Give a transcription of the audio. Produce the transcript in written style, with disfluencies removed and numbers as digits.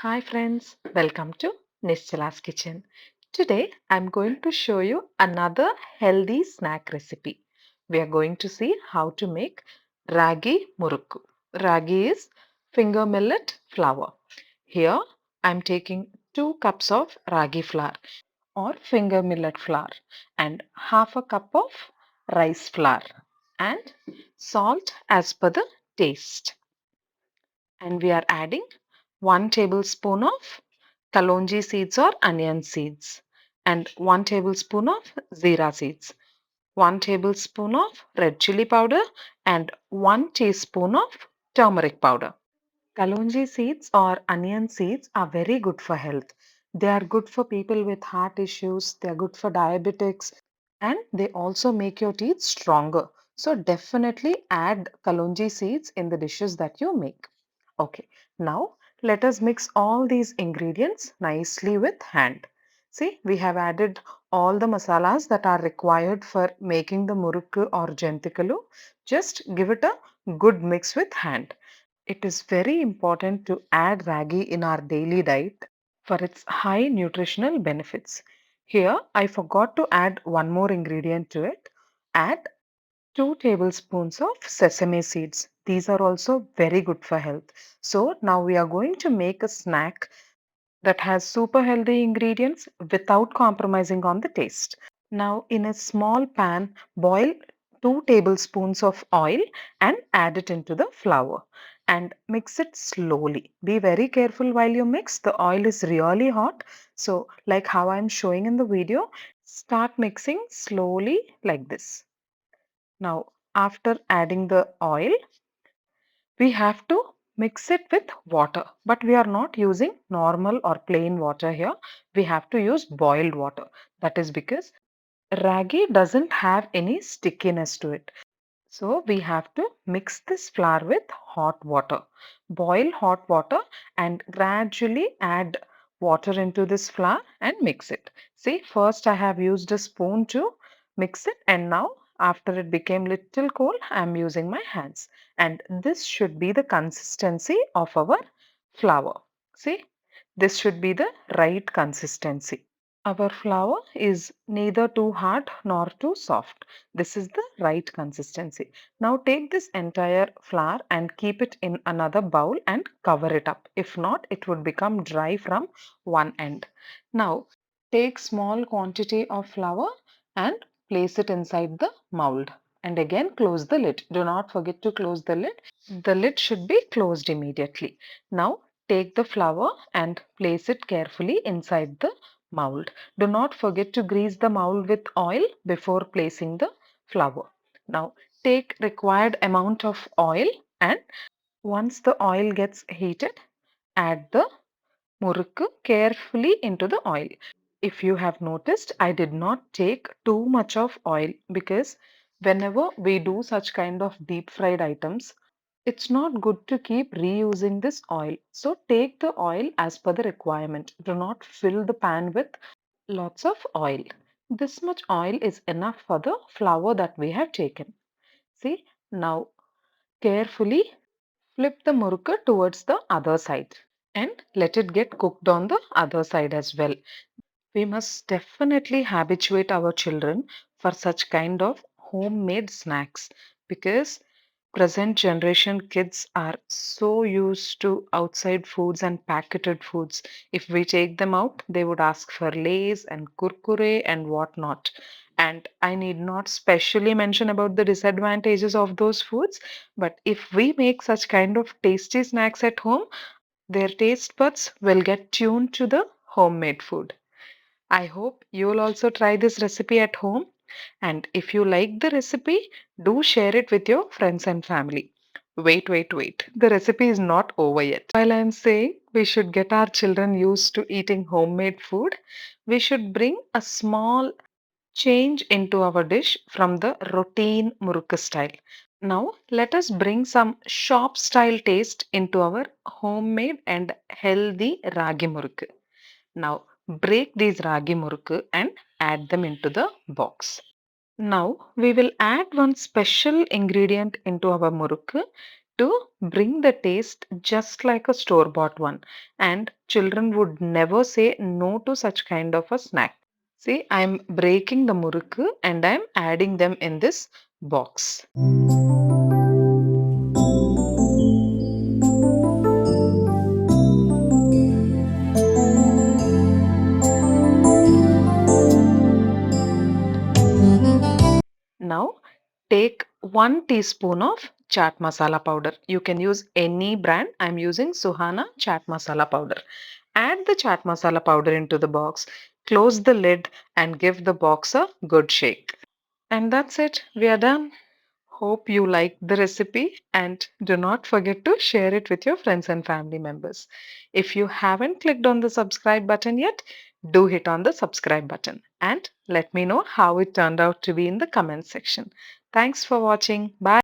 Hi friends, welcome to Nischala's Kitchen. Today I'm going to show you another healthy snack recipe. We are going to see how to make Ragi Murukku. Ragi is finger millet flour. Here I'm taking 2 cups of ragi flour or finger millet flour and half a cup of rice flour and salt as per the taste. And we are adding 1 tablespoon of kalonji seeds or onion seeds and 1 tablespoon of zira seeds, 1 tablespoon of red chili powder and 1 teaspoon of turmeric powder. Kalonji seeds or onion seeds are very good for health. They are good for people with heart issues, they are good for diabetics, and they also make your teeth stronger. So definitely add kalonji seeds in the dishes that you make. Okay, now let us mix all these ingredients nicely with hand. See, we have added all the masalas that are required for making the murukku or jentikalu. Just give it a good mix with hand. It is very important to add ragi in our daily diet for its high nutritional benefits. Here, I forgot to add one more ingredient to it. Add 2 tablespoons of sesame seeds. These are also very good for health. So, now we are going to make a snack that has super healthy ingredients without compromising on the taste. Now, in a small pan, boil 2 tablespoons of oil and add it into the flour and mix it slowly. Be very careful while you mix. The oil is really hot. So, like how I'm showing in the video, start mixing slowly like this. Now, after adding the oil, we have to mix it with water, but we are not using normal or plain water here. We have to use boiled water. That is because ragi doesn't have any stickiness to it. So we have to mix this flour with hot water. Boil hot water and gradually add water into this flour and mix it. See, first I have used a spoon to mix it, and now after it became little cold, I am using my hands. And this should be the consistency of our flour. See, this should be the right consistency. Our flour is neither too hard nor too soft. This is the right consistency. Now take this entire flour and keep it in another bowl and cover it up. If not, it would become dry from one end. Now take small quantity of flour and place it inside the mold. And again close the lid. Do not forget to close the lid. The lid should be closed immediately. Now take the flour and place it carefully inside the mold. Do not forget to grease the mold with oil before placing the flour. Now take required amount of oil and once the oil gets heated, add the murukku carefully into the oil. If you have noticed, I did not take too much of oil because whenever we do such kind of deep fried items, it's not good to keep reusing this oil. So take the oil as per the requirement. Do not fill the pan with lots of oil. This much oil is enough for the flour that we have taken. See, now carefully flip the murukku towards the other side and let it get cooked on the other side as well. We must definitely habituate our children for such kind of homemade snacks because present generation kids are so used to outside foods and packeted foods. If we take them out, they would ask for lays and kurkure and whatnot. And I need not specially mention about the disadvantages of those foods, but if we make such kind of tasty snacks at home, their taste buds will get tuned to the homemade food. I hope you'll also try this recipe at home. And if you like the recipe, do share it with your friends and family. Wait. The recipe is not over yet. While I'm saying we should get our children used to eating homemade food, we should bring a small change into our dish from the routine Murukku style. Now, let us bring some shop style taste into our homemade and healthy ragi murukku. Now break these ragi murukku and add them into the box. Now we will add one special ingredient into our murukku. to bring the taste just like a store-bought one. And children would never say no to such kind of a snack. See, I'm breaking the murukku and I'm adding them in this box. Now, take 1 teaspoon of chaat masala powder. You can use any brand. I'm using Suhana chaat masala powder. Add the chaat masala powder into the box, close the lid, and give the box a good shake. And that's it. We are done. Hope you liked the recipe and do not forget to share it with your friends and family members. If you haven't clicked on the subscribe button yet, do hit on the subscribe button and let me know how it turned out to be in the comment section. Thanks for watching. Bye.